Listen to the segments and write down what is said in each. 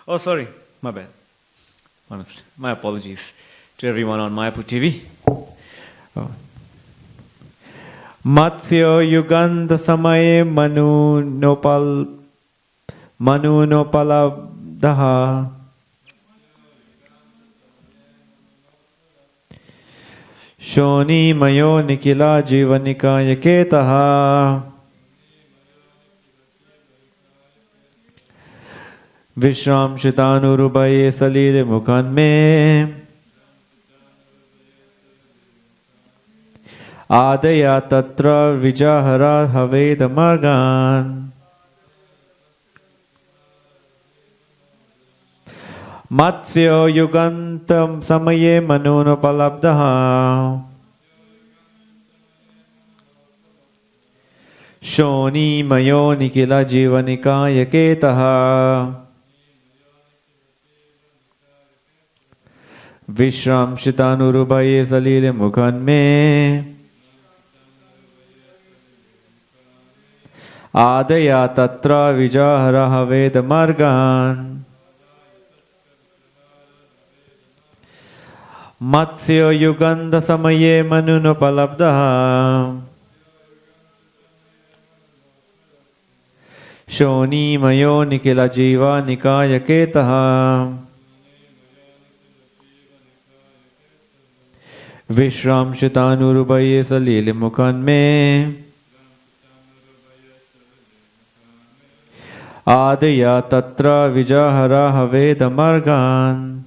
Oh, sorry. My bad. Honest. My apologies to everyone on Mayapur TV. Oh. Matsyo Yugandha Samaye Manu Nopalabdaha Shoni Mayo Nikila Jivanika Yaketaha Vishram Shitanurubaye Salile Mukhanme Adaya Tatra Vijahara Haveda Margan Matsyo Yugantam Samaye Manunopalabdaha Shoni Mayo Nikila Jivanika Yaketaha Vishram Shitanurubaye Salile Mukhanme Adaya Tatra Vijahara Haveda Margan Matsyo Yugandha Samaye Manunopalabdaha Shoni Mayo Nikila Jiva Nikaya Ketaha Vishram Shitanurubaye Salile Mukhanme Adaya Tatra Vijahara Haveda Margan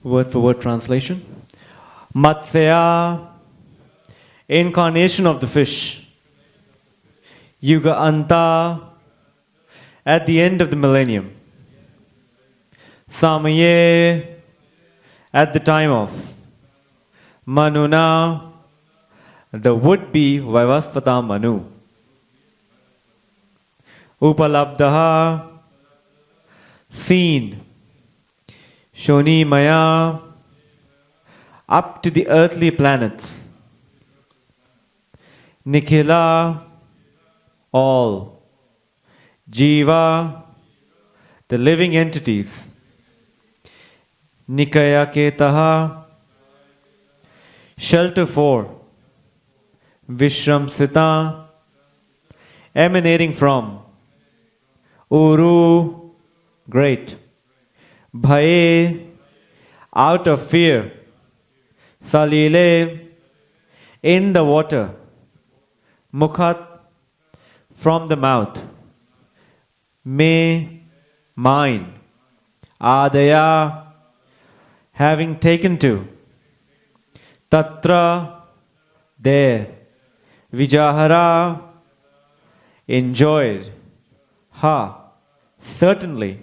Word for word translation. Matsya, incarnation of the fish. Yuga Anta, at the end of the millennium. Samaye, at the time of. Manuna, the would-be Vaivasvata Manu. Upalabdaha, seen. Shoni Maya, up to the earthly planets. Nikhila, all. Jiva, the living entities. Nikaya Ketaha, shelter for. Vishram Sita, emanating from. Uru, great. Bhaye, out of fear. Salile, in the water. Mukhat, from the mouth. Me, mine. Adaya, having taken to. Tatra, there. Vijahara, enjoyed. Ha, certainly.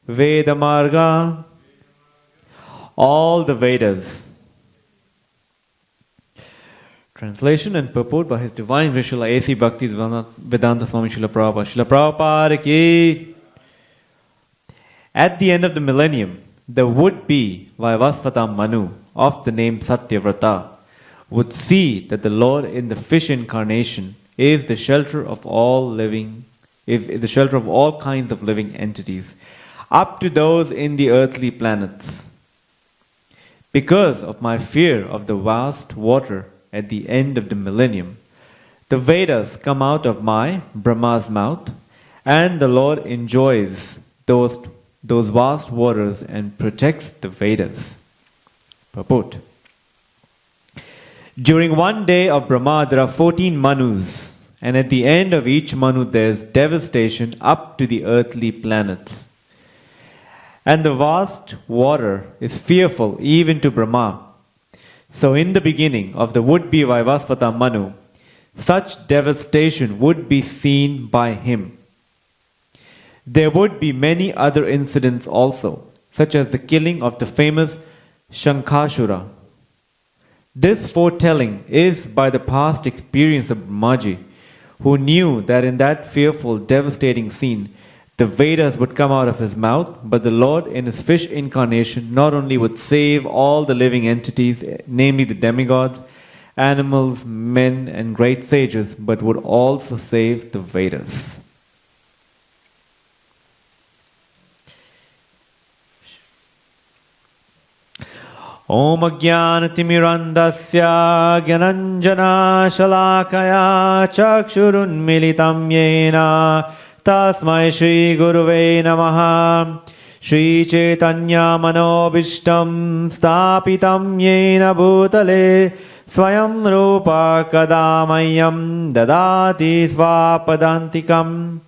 Veda Marga, all the Vedas. Translation and purport by His Divine Vishwala A.C. Bhakti Vedanta Swami Srila Prabhupada. Srila Prabhupada ki. At the end of the millennium, the would-be Vaivasvata Manu of the name Satyavrata would see that the Lord in the fish incarnation is the shelter of all living is the shelter of all kinds of living entities, up to those in the earthly planets. Because of my fear of the vast water at the end of the millennium, the Vedas come out of my Brahma's mouth, and the Lord enjoys those vast waters and protects the Vedas. Purport. During one day of Brahma, there are 14 Manus, and at the end of each Manu, there is devastation up to the earthly planets. And the vast water is fearful even to Brahma. So, in the beginning of the would-be Vaivasvata Manu, such devastation would be seen by him. There would be many other incidents also, such as the killing of the famous Shankashura. This foretelling is by the past experience of Brahmaji, who knew that in that fearful, devastating scene, the Vedas would come out of his mouth, but the Lord in his fish incarnation not only would save all the living entities, namely the demigods, animals, men, and great sages, but would also save the Vedas. Om Ajnanatimirandasya Gyananjana Shalakaya Chakshurunmilitam Yena Tasmai Shri Guruve Namaha Shri Chaitanya Manobishtam Stapitam Yena Bhutale Swayam Rupa Kadamayam Dadati Svapadantikam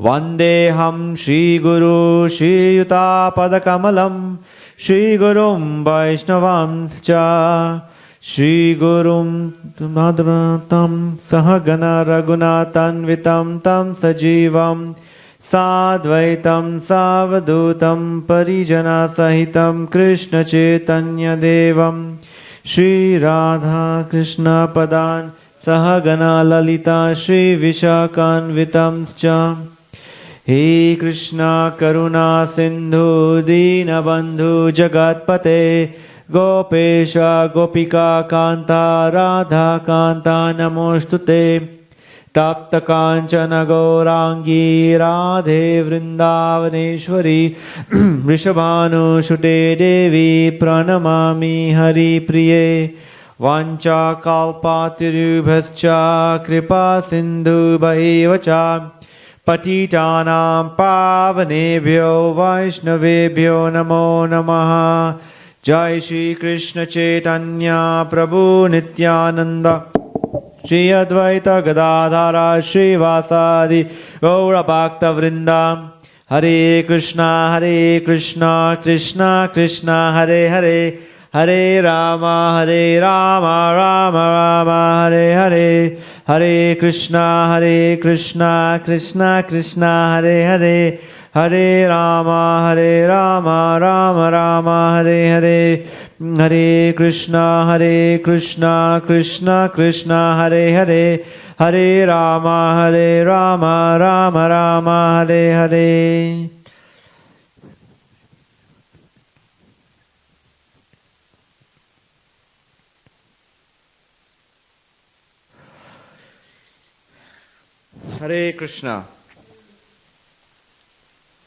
Vandeham Shri Guru Shri Yuta Padakamalam Shri Gurum Vaishnavamscha Shri Gurum Madratam Sahagana Raghunathanvitam Tam Sajivam Sadvaitam Savadutam Parijana Sahitam Krishna Chaitanya Devam Shri Radha Krishna Padan Sahagana Lalita Shri Vishakanvitamscha He Krishna Karuna Sindhu Dina Bandhu Jagatpate Gopesha Gopika Kanta Radha Kanta Namostute Tapta Kanchana Gaurangi Radhe Vrindavaneshwari Vrishabhanu Shute Devi Pranamami Hari Priye Vancha Kalpatirubhascha Kripa Sindhu Bhaivacha Patitanam Pavanebhyo Vaishnavebhyo Namo Namaha Jai Shri Krishna Chaitanya Prabhu Nityananda Shri Advaita Gadadhara Shri Vasadi Gaura Bhakta Vrinda Hare Krishna Krishna Krishna Hare Hare Hare Rama Rama Rama Hare Hare Hare Krishna Krishna Krishna Hare Hare Hare Rama Rama Rama Hare Hare Hare Krishna Krishna Krishna Hare Hare Hare Rama Rama Rama Hare Hare. Hare Krishna.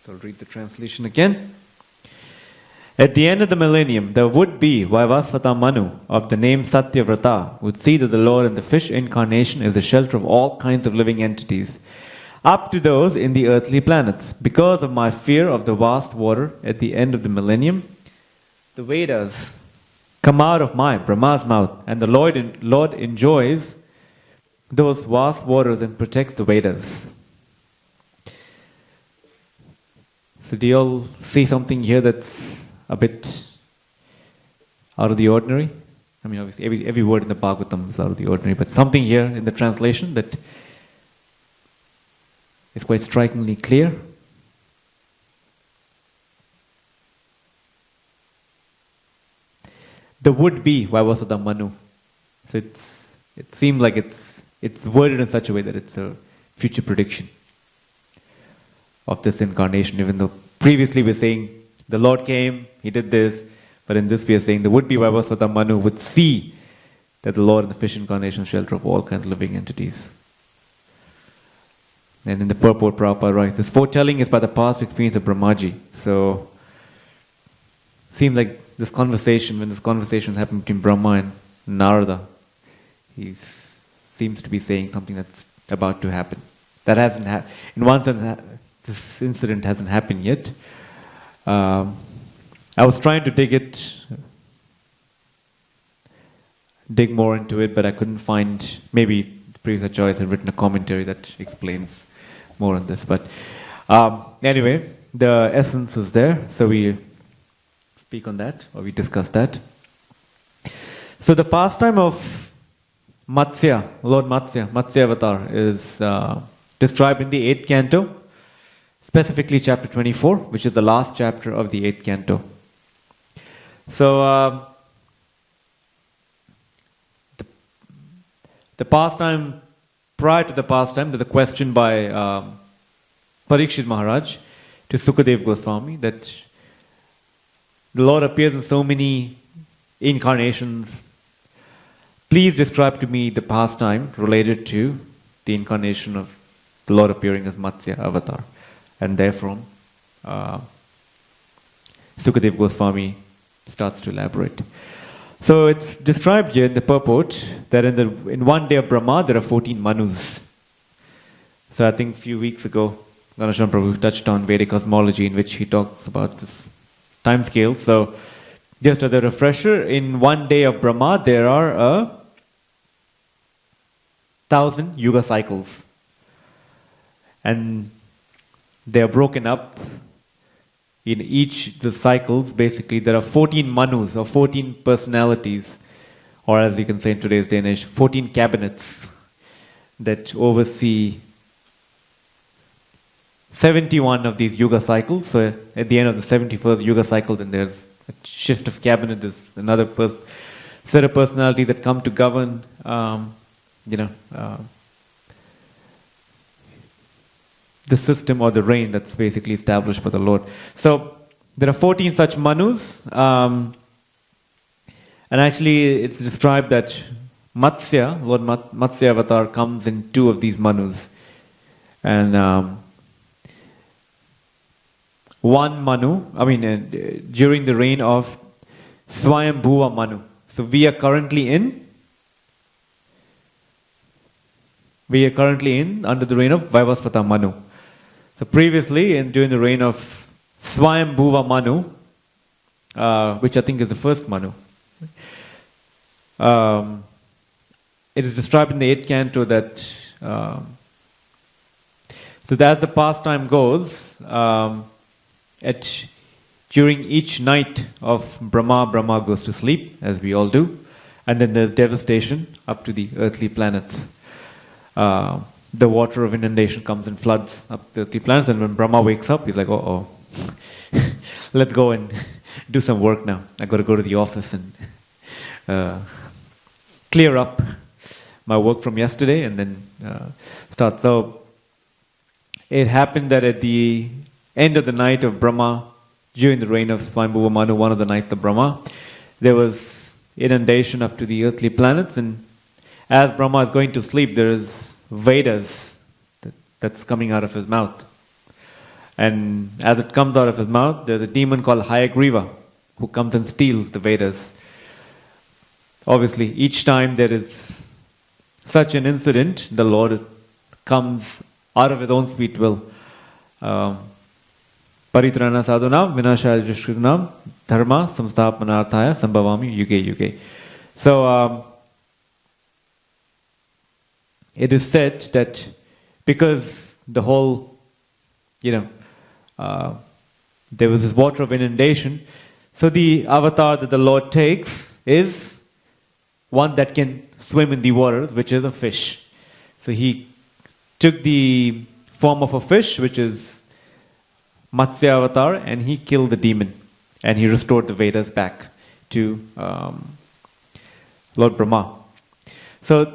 So I'll read the translation again. At the end of the millennium, there would be Vaivasvata Manu of the name Satyavrata would see that the Lord in the fish incarnation is the shelter of all kinds of living entities, up to those in the earthly planets. Because of my fear of the vast water at the end of the millennium, the Vedas come out of my Brahma's mouth, and the Lord enjoys those vast waters and protects the Vedas. So do you all see something here that's a bit out of the ordinary? I mean, obviously every word in the Bhagavatam is out of the ordinary, but something here in the translation that is quite strikingly clear. The would-be Vaivasvata Manu. So it seems like it's worded in such a way that it's a future prediction of this incarnation, even though previously we're saying the Lord came, He did this, but in this we are saying the would-be Vaivasvata Manu would see that the Lord in the fish incarnation is shelter of all kinds of living entities. And in the purport, Prabhupada writes, this foretelling is by the past experience of Brahmaji. So, seems like when this conversation happened between Brahma and Narada, he seems to be saying something that's about to happen. That hasn't happened. In one sense, this incident hasn't happened yet. I was trying to dig more into it, but I couldn't find. Maybe Priya Joyce had written a commentary that explains more on this. But anyway, the essence is there, so we speak on that, or we discuss that. So the pastime of Matsya, Lord Matsya Avatar, is described in the 8th canto, specifically chapter 24, which is the last chapter of the 8th canto. So the pastime, prior to the pastime, there's a question by Parikshit Maharaj to Sukadev Goswami that the Lord appears in so many incarnations. Please describe to me the pastime related to the incarnation of the Lord appearing as Matsya Avatar. And therefrom, Sukadev Goswami starts to elaborate. So it's described here in the purport that in one day of Brahma there are 14 Manus. So I think a few weeks ago, Ganesham Prabhu touched on Vedic cosmology, in which he talks about this time scale. So just as a refresher, in one day of Brahma there are 1,000 yuga cycles. And they are broken up in each the cycles. Basically, there are 14 Manus, or 14 personalities, or as you can say in today's Danish, 14 cabinets that oversee 71 of these yuga cycles. So at the end of the 71st yuga cycle, then there's a shift of cabinet. There's another set of personalities that come to govern, the system or the reign that's basically established by the Lord. So there are 14 such Manus, and actually it's described that Matsya, Lord Matsya Avatar, comes in 2 of these Manus. And one Manu, during the reign of Swayambhuva Manu. So we are currently in under the reign of Vaivasvata Manu. So previously, during the reign of Swayambhuva Manu, which I think is the first Manu, it is described in the 8th canto that so as the pastime goes, during each night of Brahma goes to sleep, as we all do, and then there's devastation up to the earthly planets. The water of inundation comes and floods up the earthly planets, and when Brahma wakes up, he's like, oh, let's go and do some work now. I got to go to the office and clear up my work from yesterday and then start. So it happened that at the end of the night of Brahma, during the reign of Swayambhuva Manu, one of the nights of Brahma, there was inundation up to the earthly planets, and as Brahma is going to sleep, there is Vedas that's coming out of his mouth. And as it comes out of his mouth, there's a demon called Hayagriva who comes and steals the Vedas. Obviously, each time there is such an incident, the Lord comes out of his own sweet will. Paritrana sadhunam vinashaya dushkritanam dharma samsthapanarthaya sambhavami yuge yuge. So it is said that because the whole, there was this water of inundation, so the avatar that the Lord takes is one that can swim in the waters, which is a fish. So he took the form of a fish, which is Matsya Avatar, and he killed the demon, and he restored the Vedas back to Lord Brahma. So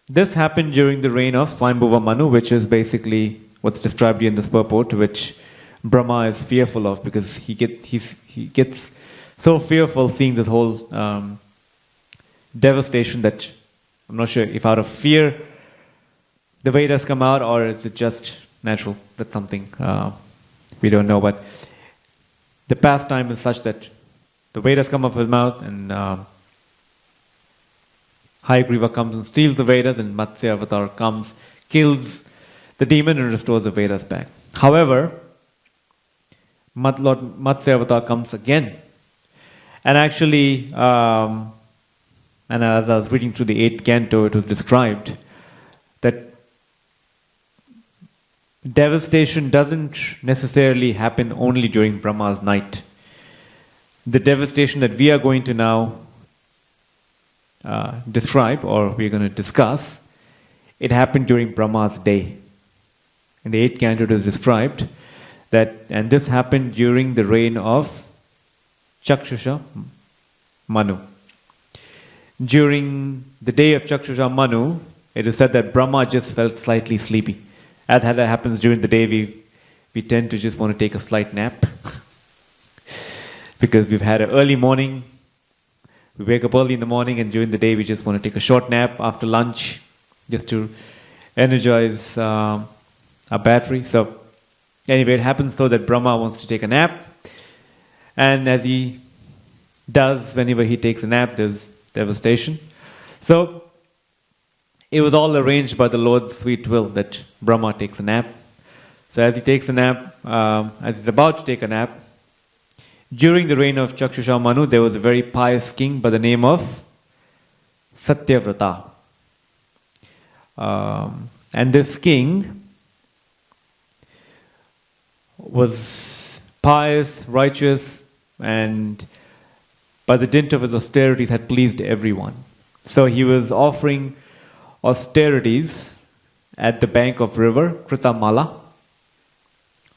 this happened during the reign of Swayambhuva Manu, which is basically what's described here in this purport, which Brahma is fearful of, because he gets so fearful seeing this whole devastation that I'm not sure if out of fear the Vedas come out, or is it just natural? That's something we don't know. But the pastime is such that the Vedas come off his mouth, and Hayagriva comes and steals the Vedas, and Matsya Avatar comes, kills the demon, and restores the Vedas back. However, Lord Matsya Avatar comes again. And actually, and as I was reading through the 8th canto, it was described that devastation doesn't necessarily happen only during Brahma's night. The devastation that we are going to now describe, or we're going to discuss, it happened during Brahma's day. In the 8th canto it is described that, and this happened during the reign of Chakshusha Manu. During the day of Chakshusha Manu, it is said that Brahma just felt slightly sleepy. As that happens during the day, we tend to just want to take a slight nap because we've had an early morning. We wake up early in the morning, and during the day we just want to take a short nap after lunch just to energize our battery. So anyway, it happens so that Brahma wants to take a nap, and as he does whenever he takes a nap, there's devastation. So it was all arranged by the Lord's sweet will that Brahma takes a nap. So as he takes a nap, as he's about to take a nap, during the reign of Chakshusha Manu, there was a very pious king by the name of Satyavrata. And this king was pious, righteous, and by the dint of his austerities had pleased everyone. So he was offering austerities at the bank of river Kritamala.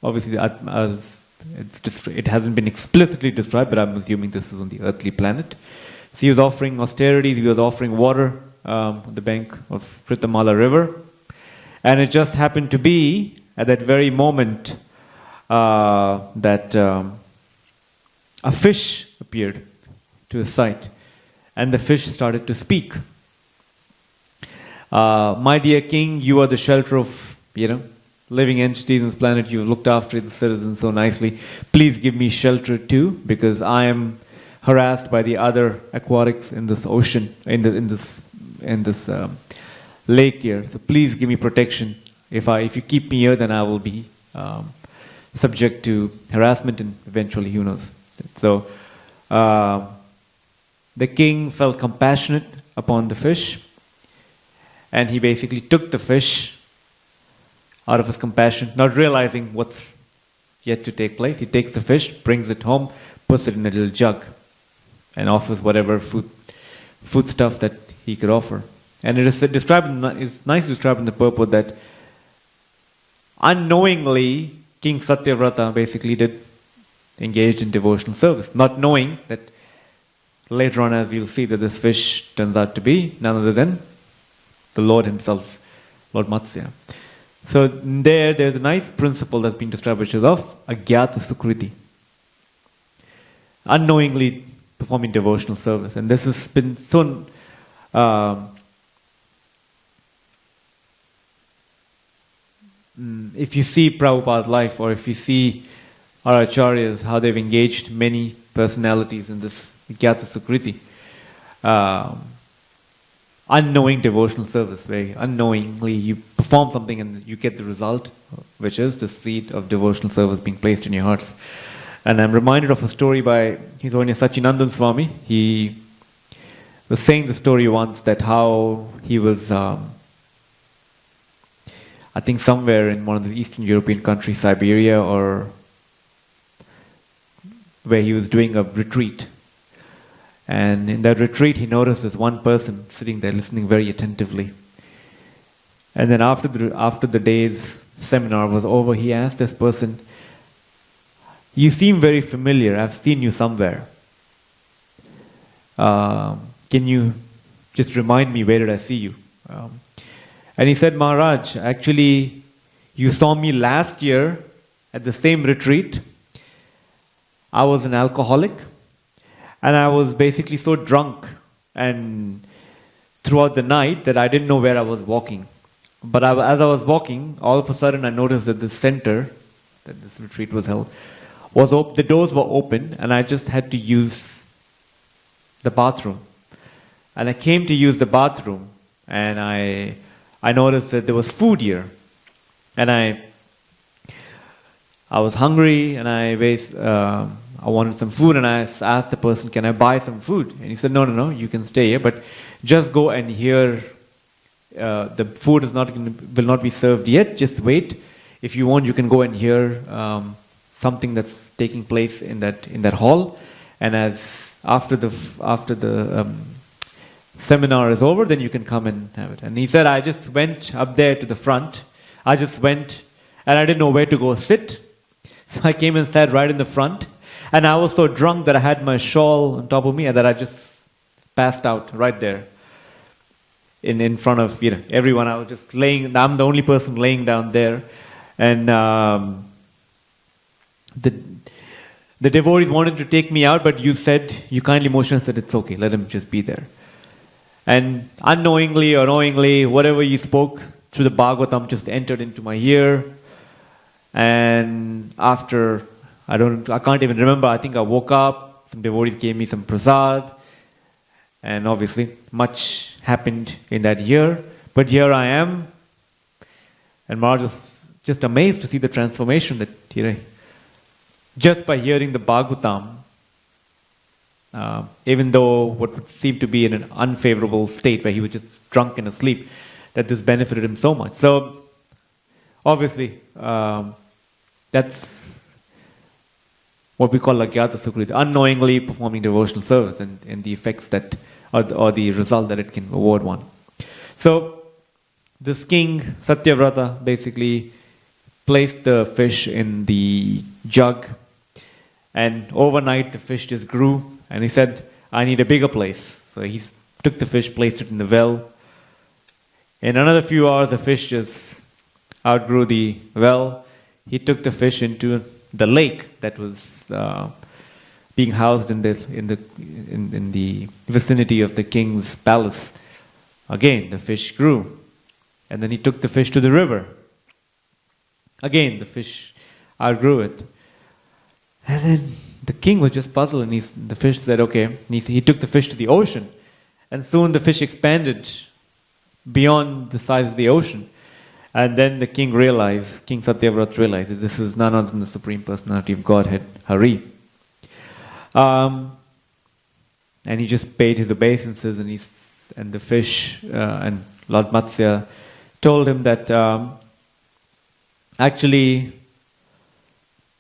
Obviously, it hasn't been explicitly described, but I'm assuming this is on the earthly planet. So he was offering austerities, he was offering water on the bank of Kritamala river. And it just happened to be at that very moment that a fish appeared to his sight, and the fish started to speak. My dear king, you are the shelter of, living entities on this planet. You've looked after the citizens so nicely. Please give me shelter too, because I am harassed by the other aquatics in this ocean, in this lake here. So please give me protection. If you keep me here, then I will be subject to harassment, and eventually, who knows. So the king felt compassionate upon the fish, and he basically took the fish out of his compassion, not realizing what's yet to take place. He takes the fish, brings it home, puts it in a little jug, and offers whatever food stuff that he could offer. And it is described. It's nicely described in the purport that unknowingly King Satyavrata basically engaged in devotional service, not knowing that later on, as we'll see, that this fish turns out to be none other than the Lord himself, Lord Matsya. So there's a nice principle that's been described, which is of agyata sukriti, unknowingly performing devotional service. And this has been so if you see Prabhupada's life, or if you see our acharyas, how they've engaged many personalities in this agyata sukriti, unknowing devotional service, where unknowingly you perform something and you get the result, which is the seed of devotional service being placed in your hearts. And I'm reminded of a story by His Holiness Sachinandan Swami. He was saying the story once that how he was, I think somewhere in one of the Eastern European countries, Siberia, or where he was doing a retreat. And in that retreat, he noticed this one person sitting there listening very attentively. And then after the day's seminar was over, he asked this person, "You seem very familiar. I've seen you somewhere. Can you just remind me, where did I see you?" And he said, "Maharaj, actually, you saw me last year at the same retreat. I was an alcoholic. And I was basically so drunk and throughout the night that I didn't know where I was walking. But as I was walking, all of a sudden I noticed that the center that this retreat was held the doors were open, and I just had to use the bathroom. And I came to use the bathroom, and I noticed that there was food here, and I was hungry, and I wanted some food, and I asked the person, "Can I buy some food?" And he said, "No, no, no, you can stay here, but just go and hear. The food will not be served yet. Just wait. If you want, you can go and hear something that's taking place in that hall. And as after the seminar is over, then you can come and have it." And he said, "I just went up there to the front. I just went, and I didn't know where to go sit. So I came and sat right in the front. And I was so drunk that I had my shawl on top of me, and that I just passed out right there. In front of everyone. I was just laying. I'm the only person laying down there, and the devotees wanted to take me out, but you kindly motioned, said it's okay, let him just be there. And unknowingly or knowingly, whatever you spoke through the Bhagavatam just entered into my ear. And after I can't even remember. I think I woke up. Some devotees gave me some prasad. And obviously, much happened in that year. But here I am. And Maharaj was just amazed to see the transformation that, just by hearing the Bhagavatam, even though what would seem to be in an unfavorable state where he was just drunk and asleep, that this benefited him so much. So, obviously, that's what we call Lagyata Sukriti, unknowingly performing devotional service and the effects that, or the result that it can award one. So, this king, Satyavrata, basically placed the fish in the jug, and overnight the fish just grew, and he said, "I need a bigger place." So he took the fish, placed it in the well. In another few hours, the fish just outgrew the well. He took the fish into the lake that was being housed in the vicinity of the king's palace. Again, the fish grew. And then he took the fish to the river. Again, the fish outgrew it. And then the king was just puzzled, and the fish said, okay. And he took the fish to the ocean. And soon the fish expanded beyond the size of the ocean. And then the king Satyavrata realized that this is none other than the Supreme Personality of Godhead, Hari. And he just paid his obeisances, and the fish and Lord Matsya told him that actually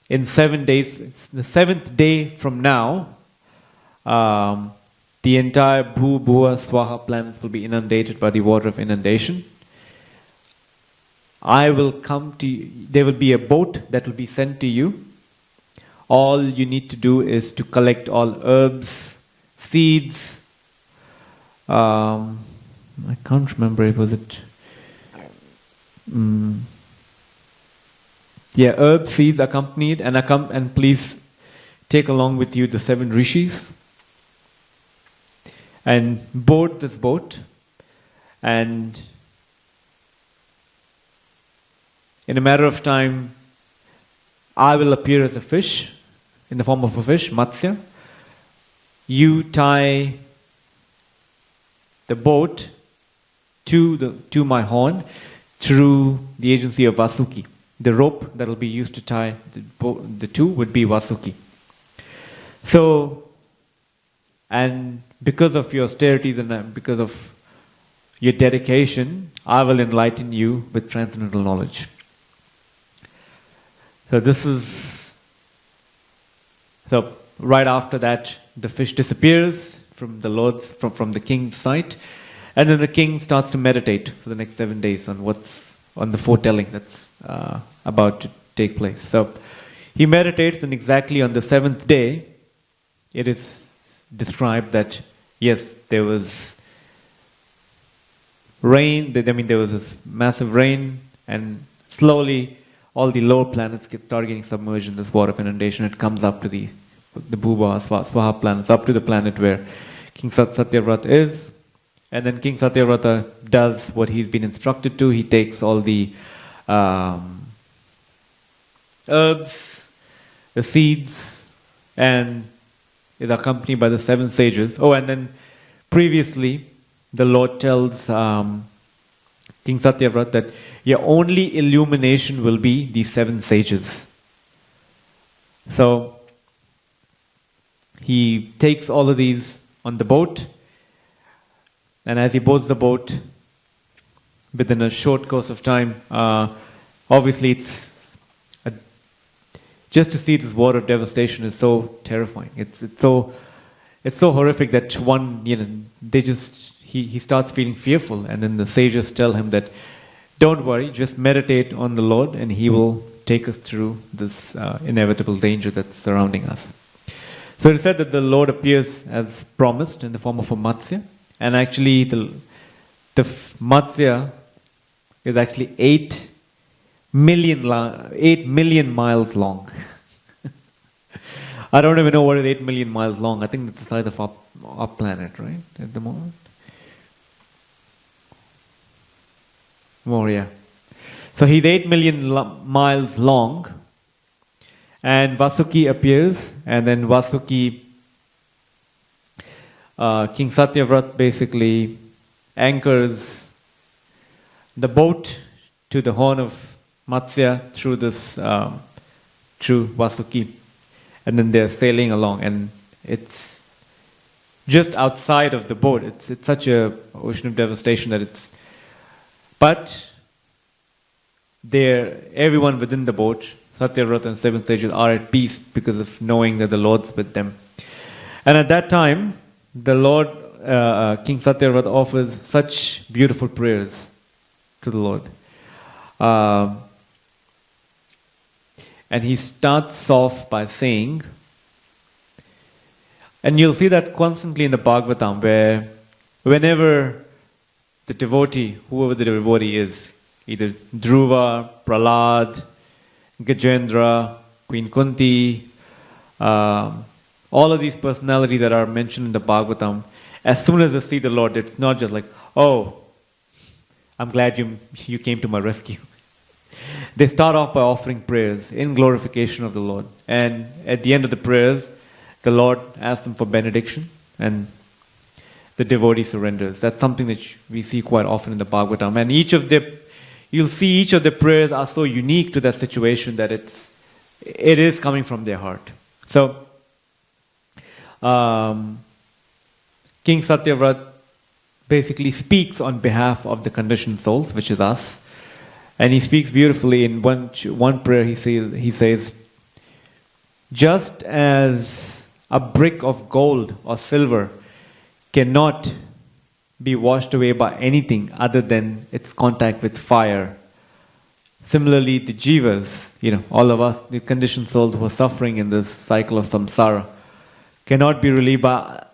in 7 days, the 7th day from now, the entire Bhu, Bhuva, Swaha planets will be inundated by the water of inundation. I will come to you. There will be a boat that will be sent to you. All you need to do is to collect all herbs, seeds. I can't remember. Was it? Herbs, seeds accompanied, and please take along with you the 7 rishis and board this boat, and in a matter of time, I will appear as a fish, in the form of a fish, Matsya. You tie the boat to my horn through the agency of Vasuki. The rope that will be used to tie the two would be Vasuki. So, and because of your austerities and because of your dedication, I will enlighten you with transcendental knowledge. So right after that, the fish disappears from the king's sight, and then the king starts to meditate for the next 7 days on the foretelling that's about to take place. So he meditates, and exactly on the 7th day, it is described that yes, there was rain. There was this massive rain, and slowly all the lower planets start getting submerged in this water of inundation. It comes up to the Bhuva, Swaha planets, up to the planet where King Satyavrata is. And then King Satyavrata does what he's been instructed to. He takes all the herbs, the seeds, and is accompanied by the 7 sages. Oh, and then previously, the Lord tells King Satyavrata that your only illumination will be these 7 sages. So he takes all of these on the boat, and as he boards the boat, within a short course of time, obviously just to see this war of devastation is so terrifying. It's so horrific that he starts feeling fearful, and then the sages tell him that don't worry, just meditate on the Lord, and He will take us through this inevitable danger that's surrounding us. So it is said that the Lord appears as promised in the form of a Matsya, and actually the Matsya is actually 8 million miles long. I don't even know what is 8 million miles long. I think it's the size of our planet, right? At the moment. More, yeah. So he's 8 million miles long, and Vasuki appears, and then Vasuki, King Satyavrat basically anchors the boat to the horn of Matsya through through Vasuki, and then they're sailing along, and it's just outside of the boat. It's such a ocean of devastation that but everyone within the boat, Satyavrata and 7 sages, are at peace because of knowing that the Lord's with them. And at that time, the Lord, King Satyavrata, offers such beautiful prayers to the Lord. And he starts off by saying, and you'll see that constantly in the Bhagavatam, where whenever the devotee, whoever the devotee is, either Dhruva, Prahlad, Gajendra, Queen Kunti, all of these personalities that are mentioned in the Bhagavatam, as soon as they see the Lord, it's not just like, oh, I'm glad you came to my rescue. They start off by offering prayers in glorification of the Lord. And at the end of the prayers, the Lord asks them for benediction, and the devotee surrenders. That's something that we see quite often in the Bhagavatam. And you'll see each of the prayers are so unique to that situation that it is coming from their heart. So, King Satyavrat basically speaks on behalf of the conditioned souls, which is us. And he speaks beautifully in one prayer. He says, just as a brick of gold or silver cannot be washed away by anything other than its contact with fire, similarly the jivas, all of us, the conditioned souls who are suffering in this cycle of samsara, cannot be relieved by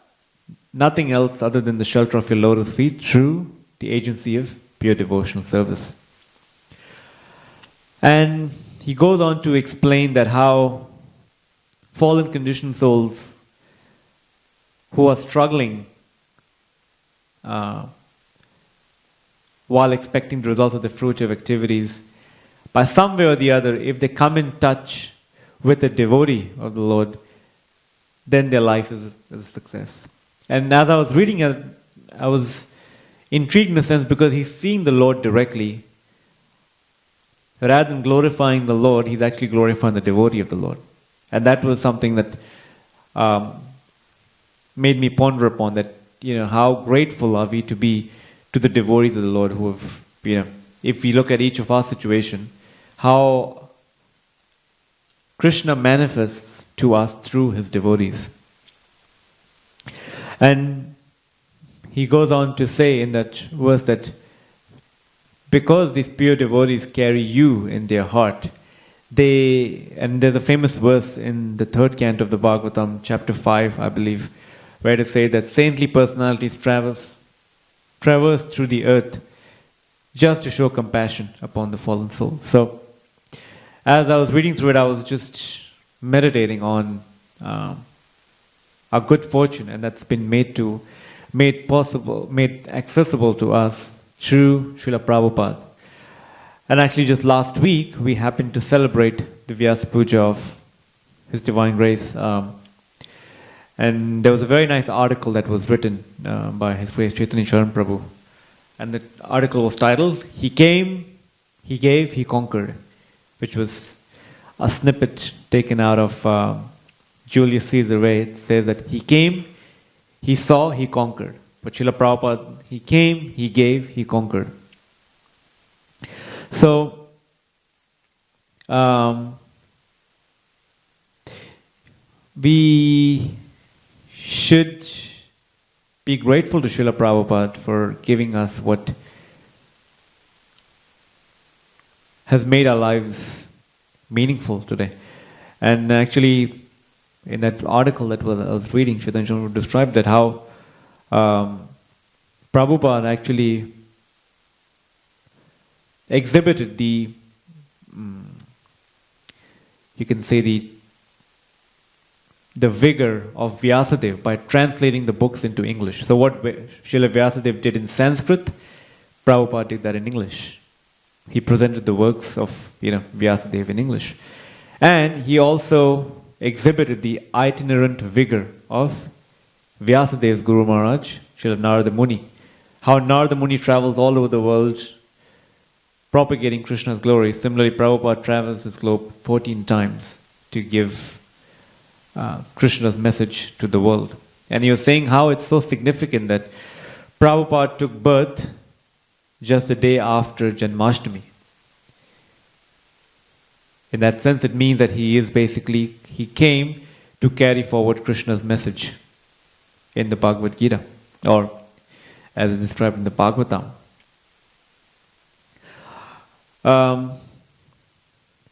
nothing else other than the shelter of your lotus feet through the agency of pure devotional service. And he goes on to explain that how fallen conditioned souls who are struggling while expecting the results of the fruitive activities, by some way or the other, if they come in touch with a devotee of the Lord, then their life is a success. And as I was reading it, I was intrigued in a sense because he's seeing the Lord directly. Rather than glorifying the Lord, he's actually glorifying the devotee of the Lord. And that was something that made me ponder upon that, how grateful are we to be to the devotees of the Lord who have, if we look at each of our situation, how Krishna manifests to us through his devotees. And he goes on to say in that verse that because these pure devotees carry you in their heart, and there's a famous verse in the 3rd canto of the Bhagavatam, chapter 5, I believe, where it says that saintly personalities traverse through the earth just to show compassion upon the fallen soul. So, as I was reading through it, I was just meditating on our good fortune, and that's been made to made accessible to us through Srila Prabhupada. And actually just last week, we happened to celebrate the Vyasa Puja of His Divine Grace. And there was a very nice article that was written by His Grace Chaitanya Charan Prabhu. And the article was titled, He Came, He Gave, He Conquered, which was a snippet taken out of Julius Caesar, where it says that He came, He saw, He conquered. But Srila Prabhupada, He came, He gave, He conquered. So, we should be grateful to Srila Prabhupada for giving us what has made our lives meaningful today. And actually, in that article that I was reading, Chaitanya described that how Prabhupada actually exhibited the, you can say the vigor of Vyasadeva by translating the books into English. So what Srila Vyasadeva did in Sanskrit, Prabhupada did that in English. He presented the works of Vyasadeva in English. And he also exhibited the itinerant vigor of Vyasadeva's Guru Maharaj, Srila Narada Muni. How Narada Muni travels all over the world propagating Krishna's glory. Similarly, Prabhupada travels his globe 14 times to give Krishna's message to the world. And he was saying how it's so significant that Prabhupada took birth just the day after Janmashtami. In that sense, it means that he came to carry forward Krishna's message in the Bhagavad Gita, or as is described in the Bhagavatam.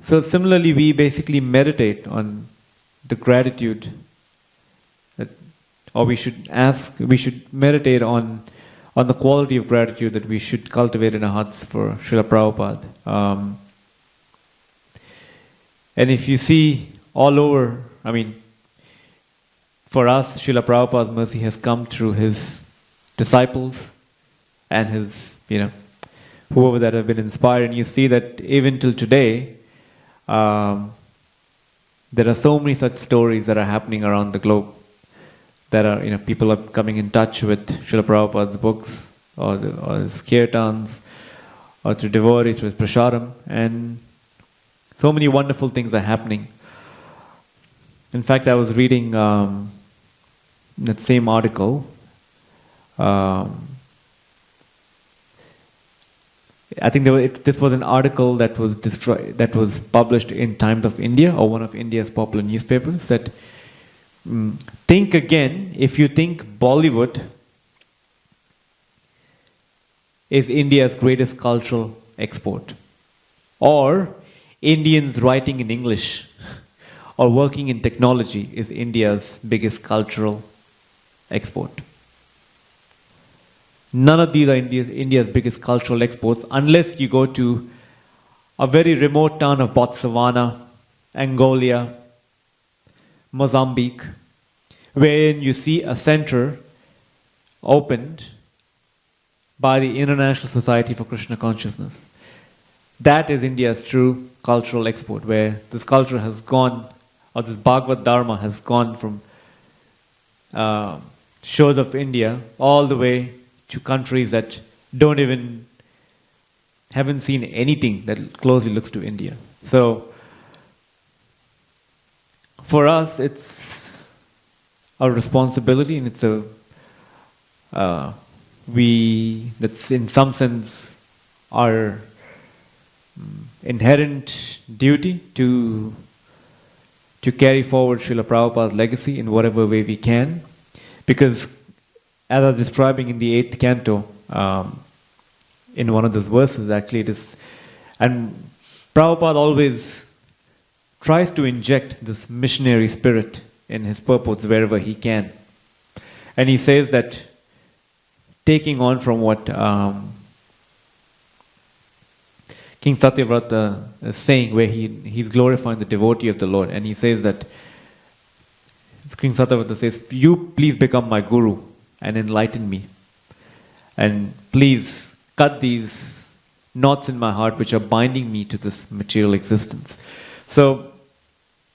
So similarly, we basically meditate on the gratitude we should meditate on the quality of gratitude that we should cultivate in our hearts for Srila Prabhupada. And if you see all over, for us, Srila Prabhupada's mercy has come through his disciples and his, whoever that have been inspired. And you see that even till today, there are so many such stories that are happening around the globe. That are, people are coming in touch with Srila Prabhupada's books, or his kirtans, or through devotees, through his prasadam, and so many wonderful things are happening. In fact, I was reading that same article. I think this was an article that was published in Times of India, or one of India's popular newspapers, that think again if you think Bollywood is India's greatest cultural export, or Indians writing in English or working in technology is India's biggest cultural export. None of these are India's biggest cultural exports unless you go to a very remote town of Botswana, Angola, Mozambique, wherein you see a center opened by the International Society for Krishna Consciousness. That is India's true cultural export, where this culture has gone, or this Bhagavad Dharma has gone from shores of India all the way to countries that haven't seen anything that closely looks to India. So, for us, it's our responsibility, and it's that's in some sense our inherent duty to carry forward Srila Prabhupada's legacy in whatever way we can, because as I was describing in the 8th canto, in one of those verses, actually it is, and Prabhupada always tries to inject this missionary spirit in his purports wherever he can. And he says that, taking on from what King Satyavrata is saying, where he's glorifying the devotee of the Lord, and he says that, King Satyavrata says, "You please become my guru, and enlighten me. And please cut these knots in my heart which are binding me to this material existence. So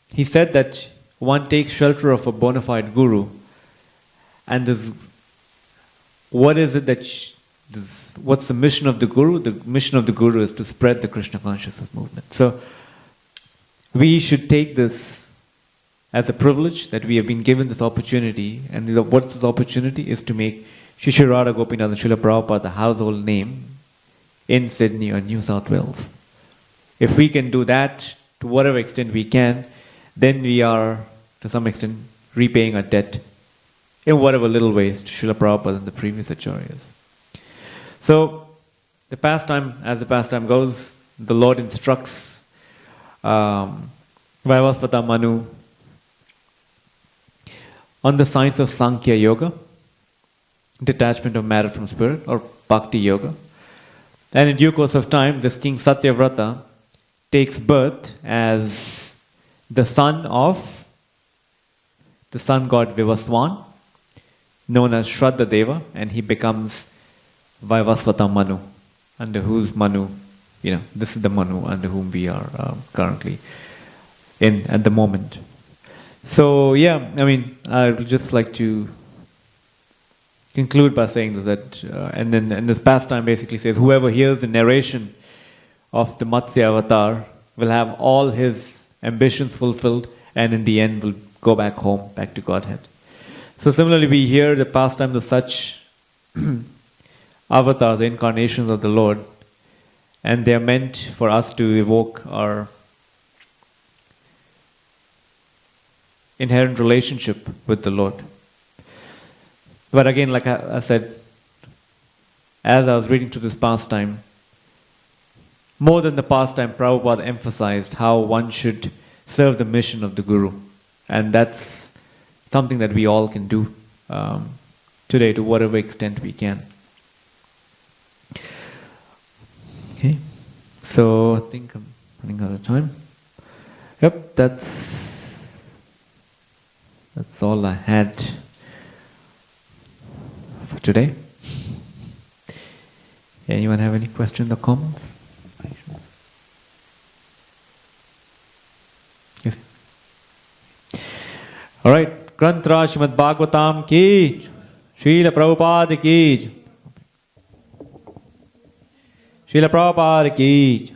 he said that one takes shelter of a bona fide guru, and this, what is it that what's the mission of the guru? The mission of the guru is to spread the Krishna consciousness movement. So we should take this as a privilege that we have been given this opportunity. And what's this opportunity? Is to make Sri Sri Radha Gopinath and Srila Prabhupada the household name in Sydney or New South Wales. If we can do that to whatever extent we can, then we are, to some extent, repaying our debt in whatever little ways to Srila Prabhupada and the previous acharyas. So, the pastime, as the pastime goes, the Lord instructs Vaivasvata Manu on the science of Sankhya Yoga, detachment of matter from spirit, or Bhakti Yoga. And in due course of time, this King Satyavrata takes birth as the son of the sun god Vivaswan, known as Shraddha Deva, and he becomes Vaivasvata Manu, under whose Manu, this is the Manu under whom we are currently in at the moment. So I would just like to conclude by saying that, and this pastime basically says, whoever hears the narration of the Matsya avatar will have all his ambitions fulfilled, and in the end will go back home, back to Godhead. So similarly, we hear the pastimes of such avatars, the incarnations of the Lord, and they are meant for us to evoke our inherent relationship with the Lord. But again, like I said, as I was reading through this pastime, more than the pastime, Prabhupada emphasized how one should serve the mission of the Guru. And that's something that we all can do today to whatever extent we can. Okay, so I think I'm running out of time. Yep, that's all I had for today. Anyone have any questions or comments? Yes. All right. Grantra Srimad Bhagavatam ki, Srila Prabhupada ki, Srila Prabhupada ki.